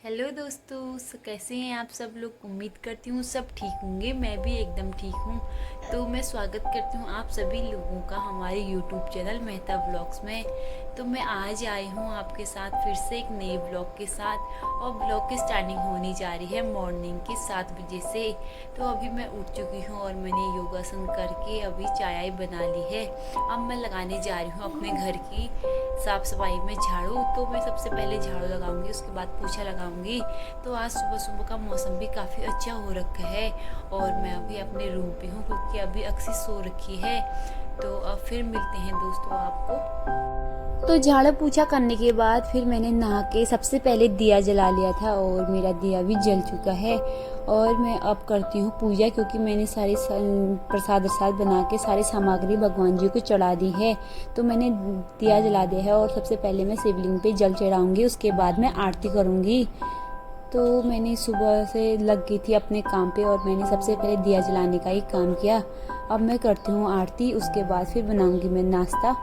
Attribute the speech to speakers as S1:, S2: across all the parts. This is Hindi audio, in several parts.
S1: हेलो दोस्तों, कैसे हैं आप सब लोग। उम्मीद करती हूँ सब ठीक होंगे। मैं भी एकदम ठीक हूँ। तो मैं स्वागत करती हूँ आप सभी लोगों का हमारे यूट्यूब चैनल मेहता व्लॉग्स में। तो मैं आज आई हूँ आपके साथ फिर से एक नए ब्लॉग के साथ। और ब्लॉग की स्टार्टिंग होने जा रही है मॉर्निंग के 7 बजे से। तो अभी मैं उठ चुकी हूँ और मैंने योगासन करके अभी चाय बना ली है। अब मैं लगाने जा रही हूँ अपने घर की साफ़ सफाई में झाड़ू। तो मैं सबसे पहले झाड़ू लगाऊंगी, उसके बाद पोछा लगाऊंगी। तो आज सुबह सुबह का मौसम भी काफ़ी अच्छा हो रखा है। और मैं अभी अपने रूम पे हूँ क्योंकि अभी अक्सी सो रखी है। तो अब फिर मिलते हैं दोस्तों आपको। तो झाड़ू पोछा करने के बाद फिर मैंने नहा के सबसे पहले दिया जला लिया था और मेरा दिया भी जल चुका है। और मैं अब करती हूँ पूजा क्योंकि मैंने सारे प्रसाद वरसाद बना के सारी सामग्री भगवान जी को चढ़ा दी है। तो मैंने दिया जला दिया है और सबसे पहले मैं शिवलिंग पे जल चढ़ाऊंगी, उसके बाद मैं आरती करूँगी। तो मैंने सुबह से लग गई थी अपने काम पे और मैंने सबसे पहले दिया जलाने का ही काम किया। अब मैं करती हूँ आरती, उसके बाद फिर बनाऊँगी मैं नाश्ता।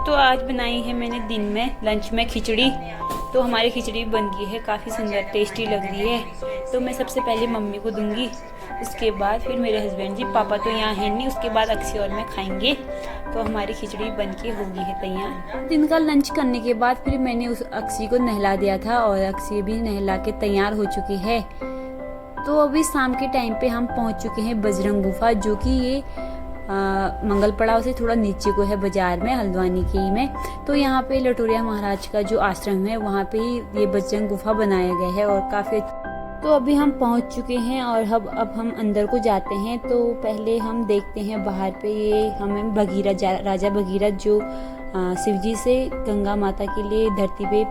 S1: तो आज बनाई है मैंने दिन में लंच में खिचड़ी। तो हमारी खिचड़ी बन गई है, काफ़ी सुंदर टेस्टी लग रही है। तो मैं सबसे पहले मम्मी को दूंगी, उसके बाद फिर मेरे हस्बैंड जी, पापा तो यहाँ है नहीं, उसके बाद अक्सी और मैं खाएंगे। तो हमारी खिचड़ी बन के हो गई है तैयार। दिन का लंच करने के बाद फिर मैंने उस अक्सी को नहला दिया था और अक्सी भी नहला के तैयार हो चुकी है। तो अभी शाम के टाइम पे हम पहुँच चुके हैं बजरंग गुफा, जो कि ये मंगल पड़ाव से थोड़ा नीचे को है बाजार में, हल्द्वानी के ही में। तो यहाँ पे लटोरिया महाराज का जो आश्रम है वहाँ पे ही ये बजरंग गुफा बनाया गया है और काफी। तो अभी हम पहुँच चुके हैं और अब हम अंदर को जाते हैं। तो पहले हम देखते हैं बाहर पे, ये हमें भगीरथ राजा भगीरथ जो शिवजी से गंगा माता के लिए धरती पे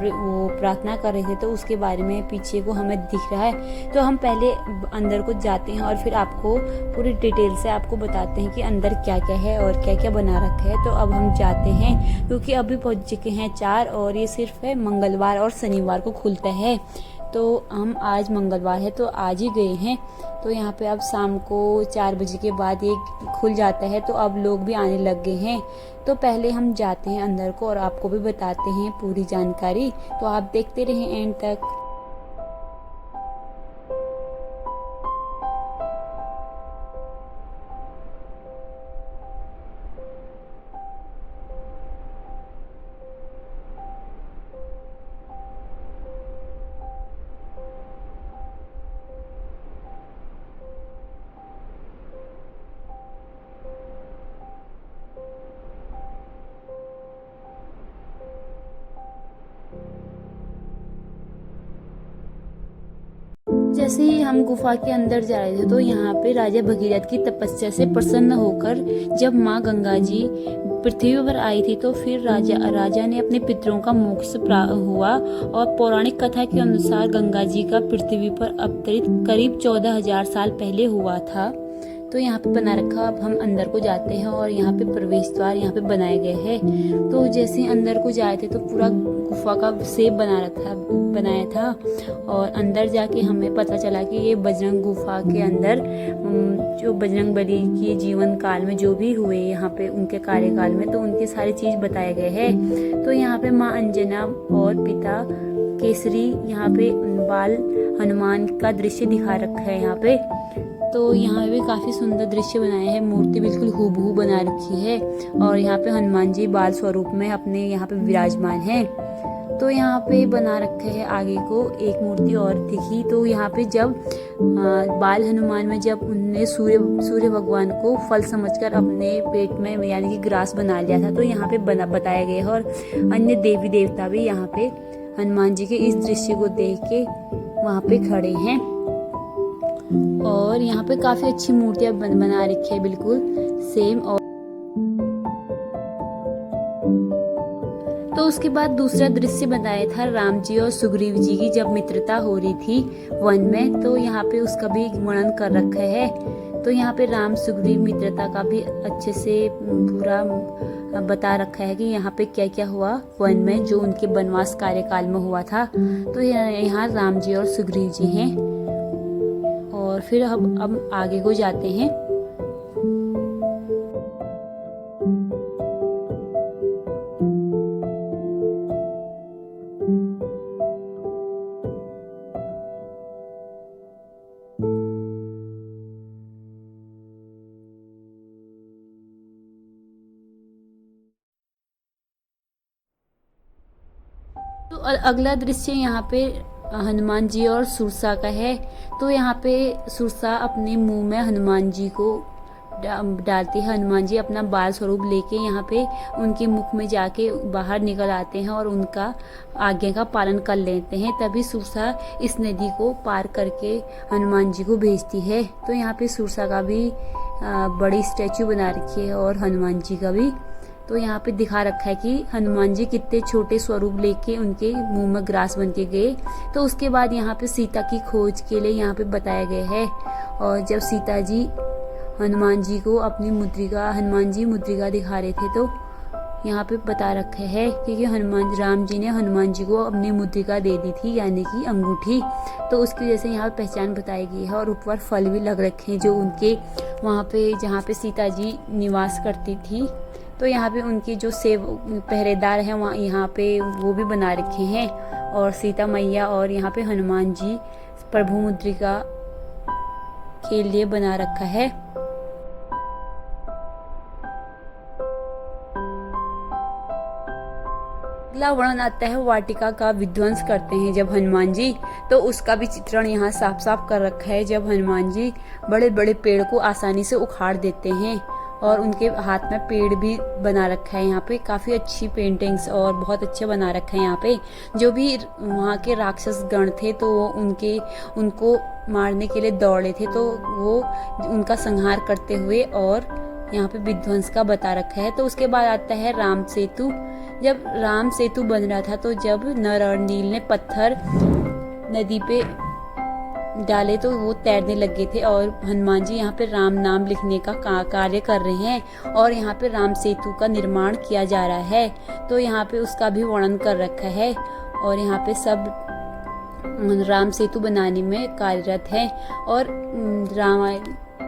S1: वो प्रार्थना कर रहे थे, तो उसके बारे में पीछे को हमें दिख रहा है। तो हम पहले अंदर को जाते हैं और फिर आपको पूरी डिटेल से आपको बताते हैं कि अंदर क्या क्या है और क्या क्या बना रखा है। तो अब हम जाते हैं क्योंकि अभी पहुंच चुके हैं 4 और ये सिर्फ है मंगलवार और शनिवार को खुलता है। तो हम आज मंगलवार है तो आज ही गए हैं। तो यहाँ पे अब शाम को 4 बजे के बाद ये खुल जाता है, तो अब लोग भी आने लग गए हैं। तो पहले हम जाते हैं अंदर को और आपको भी बताते हैं पूरी जानकारी। तो आप देखते रहें एंड तक। जैसे ही हम गुफा के अंदर जा रहे थे तो यहाँ पे राजा भगीरथ की तपस्या से प्रसन्न होकर जब माँ गंगा जी पृथ्वी पर आई थी तो फिर राजा ने अपने पितरों का मोक्ष हुआ। और पौराणिक कथा के अनुसार गंगा जी का पृथ्वी पर अवतरित करीब 14,000 साल पहले हुआ था। तो यहाँ पे बना रखा। अब हम अंदर को जाते हैं और यहाँ पे प्रवेश द्वार यहाँ पे बनाए गए हैं। तो जैसे ही अंदर को जाए थे तो पूरा गुफा का शेप बनाया था और अंदर जाके हमें पता चला कि ये बजरंग गुफा के अंदर जो बजरंग बली के जीवन काल में जो भी हुए यहाँ पे उनके कार्यकाल में, तो उनकी सारी चीज बताए गए हैं। तो यहाँ पे माँ अंजना और पिता केसरी यहाँ पे बाल हनुमान का दृश्य दिखा रखा है यहाँ पे। तो यहाँ पे काफ़ी सुंदर दृश्य बनाए हैं, मूर्ति बिल्कुल हूबहू बना रखी है और यहाँ पे हनुमान जी बाल स्वरूप में अपने यहाँ पे विराजमान हैं। तो यहाँ पे बना रखे है आगे को एक मूर्ति और दिखी। तो यहाँ पे जब बाल हनुमान में जब उनने सूर्य भगवान को फल समझकर अपने पेट में यानी कि ग्रास बना लिया था, तो यहाँ पे बताया गया है। और अन्य देवी देवता भी यहाँ पे हनुमान जी के इस दृश्य को देख के वहाँ पे खड़े हैं। और यहाँ पे काफी अच्छी मूर्तियां बना रखी है बिल्कुल सेम। और तो उसके बाद दूसरा दृश्य बताया था राम जी और सुग्रीव जी की जब मित्रता हो रही थी वन में, तो यहाँ पे उसका भी वर्णन कर रखा है। तो यहाँ पे राम सुग्रीव मित्रता का भी अच्छे से पूरा बता रखा है कि यहाँ पे क्या क्या हुआ वन में, जो उनके वनवास कार्यकाल में हुआ था। तो यहाँ राम जी और सुग्रीव जी हैं। और फिर हम अब आगे को जाते हैं। तो अगला दृश्य यहाँ पे हनुमान जी और सुरसा का है। तो यहाँ पे सुरसा अपने मुंह में हनुमान जी को डालती है। हनुमान जी अपना बाल स्वरूप लेके यहाँ पे उनके मुख में जाके बाहर निकल आते हैं और उनका आज्ञा का पालन कर लेते हैं। तभी सुरसा इस नदी को पार करके हनुमान जी को भेजती है। तो यहाँ पे सुरसा का भी बड़ी स्टैचू बना रखी है और हनुमान जी का भी। तो यहाँ पे दिखा रखा है कि हनुमान जी कितने छोटे स्वरूप लेके उनके मुंह में ग्रास बन के गए। तो उसके बाद यहाँ पे सीता की खोज के लिए यहाँ पे बताया गया है। और जब सीता जी हनुमान जी को अपनी मुद्रिका, हनुमान जी मुद्रिका दिखा रहे थे, तो यहाँ पे बता रखा है क्योंकि हनुमान राम जी ने हनुमान जी को अपनी मुद्रिका दे दी थी, यानी कि अंगूठी। तो उसकी वजह से यहाँ पे पहचान बताई गई है। और ऊपर फल भी लग रखे हैं जो उनके वहाँ पे, जहाँ पे सीता जी निवास करती थी। तो यहाँ पे उनके जो पहरेदार हैं वहाँ यहाँ पे वो भी बना रखे हैं। और सीता मैया और यहाँ पे हनुमान जी प्रभु मुद्रिका के लिए बना रखा है। अगला वर्णन आता है वाटिका का विध्वंस करते हैं जब हनुमान जी। तो उसका भी चित्रण यहाँ साफ साफ कर रखा है। जब हनुमान जी बड़े बड़े पेड़ को आसानी से उखाड़ देते हैं और उनके हाथ में पेड़ भी बना रखा है। यहाँ पे काफी अच्छी पेंटिंग्स और बहुत अच्छे बना रखा है। यहाँ पे जो भी वहाँ के राक्षस गण थे तो वो उनको मारने के लिए दौड़े थे, तो वो उनका संहार करते हुए और यहाँ पे विध्वंस का बता रखा है। तो उसके बाद आता है राम सेतु। जब राम सेतु बन रहा था तो जब नर और नील ने पत्थर नदी पे डाले तो वो तैरने लगे थे। और हनुमान जी यहाँ पे राम नाम लिखने का कार्य कर रहे हैं और यहाँ पे राम सेतु का निर्माण किया जा रहा है। तो यहाँ पे उसका भी वर्णन कर रखा है। और यहाँ पे सब राम सेतु बनाने में कार्यरत है। और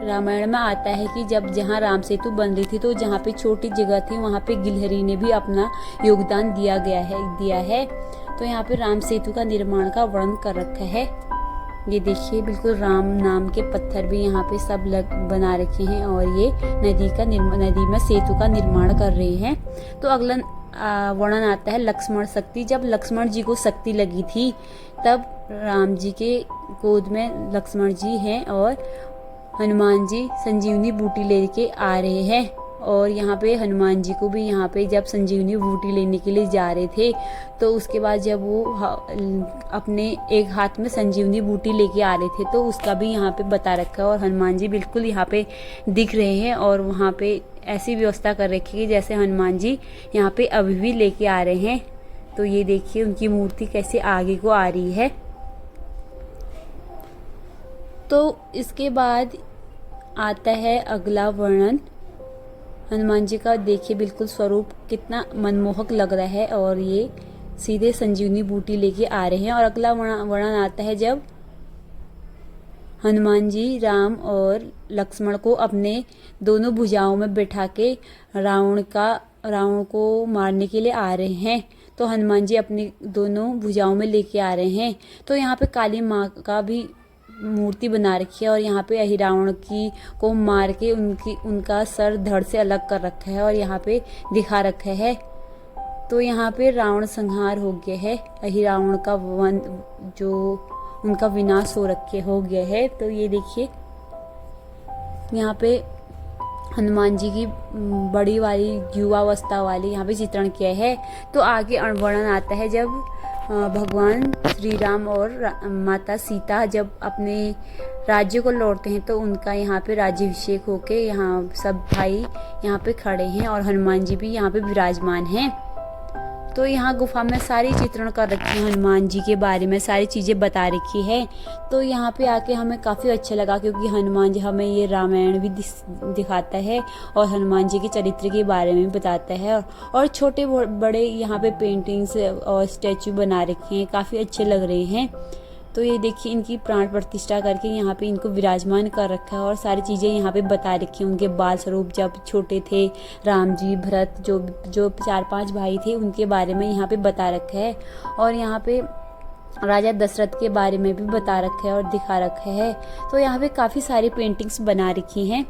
S1: रामायण में आता है कि जब जहाँ राम सेतु बन रही थी तो जहाँ पे छोटी जगह थी वहाँ पे गिलहरी ने भी अपना योगदान दिया है। तो यहाँ पे राम सेतु का निर्माण का वर्णन कर रखा है। ये देखिए बिल्कुल राम नाम के पत्थर भी यहाँ पे सब बना रखे हैं और ये नदी में सेतु का निर्माण कर रहे हैं। तो अगला वर्णन आता है लक्ष्मण शक्ति। जब लक्ष्मण जी को शक्ति लगी थी तब राम जी के गोद में लक्ष्मण जी हैं और हनुमान जी संजीवनी बूटी लेके आ रहे हैं। और यहाँ पे हनुमान जी को भी यहाँ पे जब संजीवनी बूटी लेने के लिए जा रहे थे तो उसके बाद जब वो अपने एक हाथ में संजीवनी बूटी लेके आ रहे थे तो उसका भी यहाँ पे बता रखा है। और हनुमान जी बिल्कुल यहाँ पे दिख रहे हैं और वहाँ पे ऐसी व्यवस्था कर रखी है जैसे हनुमान जी यहाँ पे अभी भी लेके आ रहे हैं। तो ये देखिए उनकी मूर्ति कैसे आगे को आ रही है। तो इसके बाद आता है अगला वर्णन हनुमान जी का। देखिए बिल्कुल स्वरूप कितना मनमोहक लग रहा है और ये सीधे संजीवनी बूटी लेके आ रहे हैं। और अगला वर्णन आता है जब हनुमान जी राम और लक्ष्मण को अपने दोनों भुजाओं में बैठा के रावण को मारने के लिए आ रहे हैं। तो हनुमान जी अपनी दोनों भुजाओं में लेके आ रहे हैं। तो यहाँ पे काली माँ का भी मूर्ति बना रखी है और यहाँ पे अहिरावण को मार के उनका सर धड़ से अलग कर रखा है और यहाँ पे दिखा रखा है। तो यहाँ पे रावण संहार हो गया है, अहिरावण का जो उनका विनाश हो गया है। तो ये देखिए यहाँ पे हनुमान जी की बड़ी वाली युवावस्था वाली यहाँ पे चित्रण किया है। तो आगे वर्णन आता है जब भगवान श्री राम और माता सीता जब अपने राज्य को लौटते हैं तो उनका यहाँ पे राज्याभिषेक होके यहाँ सब भाई यहाँ पे खड़े हैं और हनुमान जी भी यहाँ पे विराजमान हैं। तो यहाँ गुफा में सारी चित्रण कर रखी है, हनुमान जी के बारे में सारी चीज़ें बता रखी है। तो यहाँ पे आके हमें काफ़ी अच्छा लगा, क्योंकि हनुमान जी हमें ये रामायण भी दिखाता है और हनुमान जी के चरित्र के बारे में भी बताता है। और छोटे बड़े यहाँ पे पेंटिंग्स और स्टैचू बना रखे हैं, काफ़ी अच्छे लग रहे हैं। तो ये देखिए इनकी प्राण प्रतिष्ठा करके यहाँ पे इनको विराजमान कर रखा है और सारी चीज़ें यहाँ पे बता रखी हैं। उनके बाल स्वरूप जब छोटे थे, राम जी, भरत, जो 4-5 भाई थे, उनके बारे में यहाँ पे बता रखा है। और यहाँ पे राजा दशरथ के बारे में भी बता रखा है और दिखा रखा है। तो यहाँ पे काफ़ी सारी पेंटिंग्स बना रखी हैं।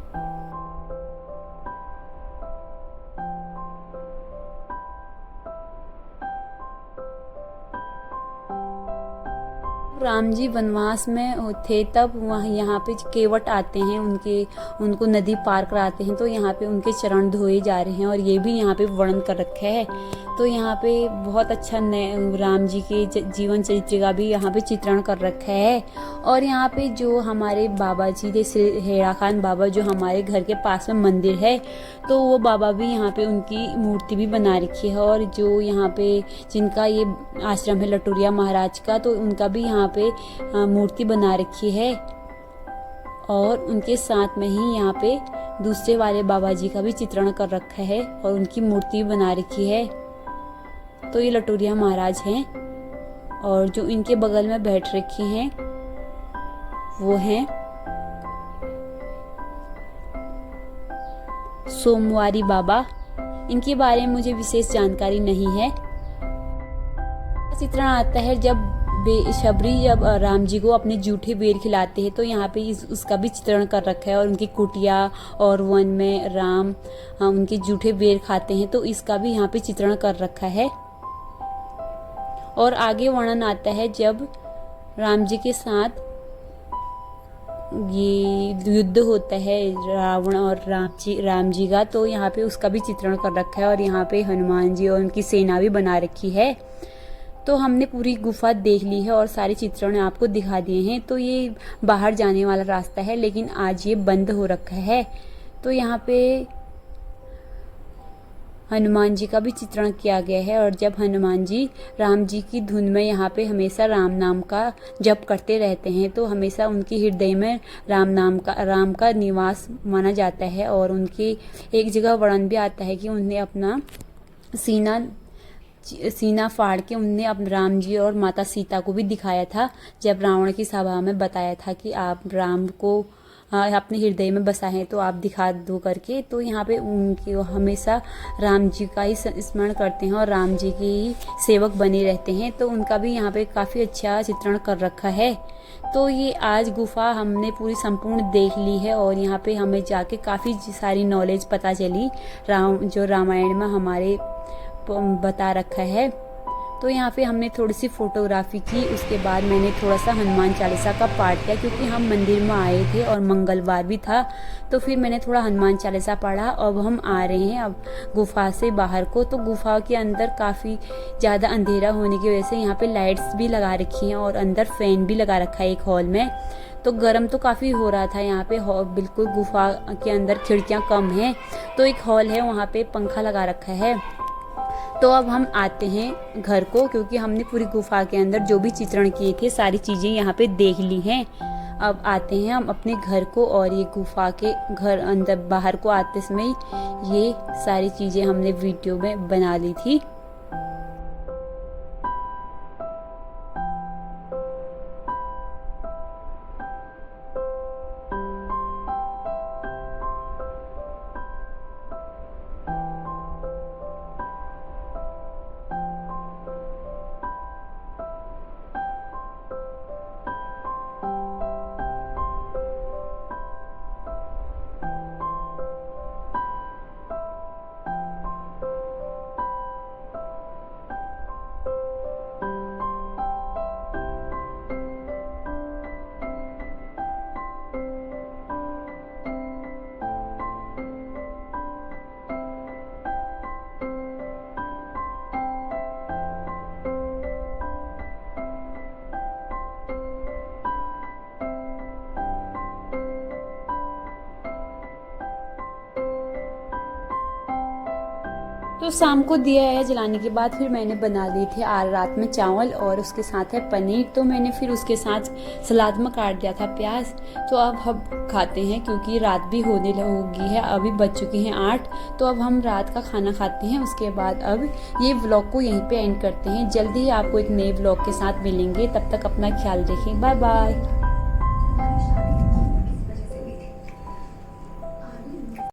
S1: राम जी वनवास में थे तब वहाँ यहाँ पे केवट आते हैं, उनको नदी पार कराते हैं। तो यहाँ पे उनके चरण धोए जा रहे हैं और ये भी यहाँ पे वर्णन कर रखा है। तो यहाँ पे बहुत अच्छा राम जी के जीवन चरित्र का भी यहाँ पे चित्रण कर रखा है। और यहाँ पे जो हमारे बाबा जी थे, श्री हेड़ा खान बाबा, जो हमारे घर के पास में मंदिर है, तो वो बाबा भी यहाँ पे उनकी मूर्ति भी बना रखी है। और जो यहाँ पे जिनका ये आश्रम है लटोरिया महाराज का, तो उनका भी यहाँ पे मूर्ति बना रखी है। और उनके साथ में ही यहाँ पे दूसरे वाले बाबा जी का भी चित्रण कर रखा है और उनकी मूर्ति बना रखी है। तो ये लटोरिया महाराज हैं। और जो इनके बगल में बैठ रखी हैं वो हैं सोमवारी बाबा। इनके बारे में मुझे विशेष जानकारी नहीं है। चित्रण आता है जब शबरी जब राम जी को अपने जूठे बेर खिलाते हैं, तो यहाँ पे उसका भी चित्रण कर रखा है। और उनकी कुटिया और वन में राम उनके जूठे बेर खाते हैं, तो इसका भी यहाँ पे चित्रण कर रखा है। और आगे वर्णन आता है जब राम जी के साथ ये युद्ध होता है रावण और राम जी का, तो यहाँ पे उसका भी चित्रण कर रखा है। और यहाँ पे हनुमान जी और उनकी सेना भी बना रखी है। तो हमने पूरी गुफा देख ली है और सारे चित्रण आपको दिखा दिए हैं। तो ये बाहर जाने वाला रास्ता है, लेकिन आज ये बंद हो रखा है। तो यहाँ पे हनुमान जी का भी चित्रण किया गया है। और जब हनुमान जी राम जी की धुन में यहाँ पे हमेशा राम नाम का जप करते रहते हैं, तो हमेशा उनके हृदय में राम का निवास माना जाता है। और उनकी एक जगह वर्णन भी आता है कि उन्हें अपना सीना फाड़ के उनने अपने राम जी और माता सीता को भी दिखाया था, जब रावण की सभा में बताया था कि आप राम को अपने हृदय में बसा है, तो आप दिखा दो करके। तो यहाँ पे उनके हमेशा राम जी का ही स्मरण करते हैं और राम जी के ही सेवक बने रहते हैं। तो उनका भी यहाँ पे काफ़ी अच्छा चित्रण कर रखा है। तो ये आज गुफा हमने पूरी संपूर्ण देख ली है और यहाँ पे हमें जाके काफ़ी सारी नॉलेज पता चली जो रामायण में हमारे बता रखा है। तो यहाँ पे हमने थोड़ी सी फोटोग्राफी की। उसके बाद मैंने थोड़ा सा हनुमान चालीसा का पाठ किया, क्योंकि हम मंदिर में आए थे और मंगलवार भी था। तो फिर मैंने थोड़ा हनुमान चालीसा पढ़ा। अब हम आ रहे हैं अब गुफा से बाहर को। तो गुफा के अंदर काफ़ी ज़्यादा अंधेरा होने की वजह से यहाँ पे लाइट्स भी लगा रखी हैं और अंदर फैन भी लगा रखा है एक हॉल में। तो गर्म तो काफ़ी हो रहा था यहाँ पे। बिल्कुल गुफा के अंदर खिड़कियाँ कम हैं, तो एक हॉल है वहाँ पे पंखा लगा रखा है। तो अब हम आते हैं घर को, क्योंकि हमने पूरी गुफा के अंदर जो भी चित्रण किए थे सारी चीज़ें यहाँ पे देख ली हैं। अब आते हैं हम अपने घर को। और ये गुफा के घर अंदर बाहर को आते समय ये सारी चीज़ें हमने वीडियो में बना ली थी। तो शाम को दिया जलाने के बाद फिर मैंने बना लिए थे रात में चावल और उसके साथ है पनीर। तो मैंने फिर उसके साथ सलाद में काट दिया था प्याज। तो अब हम खाते हैं क्योंकि रात भी होने लगी है, अभी बज चुके हैं 8। तो अब हम रात का खाना खाते हैं। उसके बाद अब ये व्लॉग को यहीं पे एंड करते हैं। जल्दी ही आपको एक नए व्लॉग के साथ मिलेंगे, तब तक अपना ख्याल रखें। Bye bye.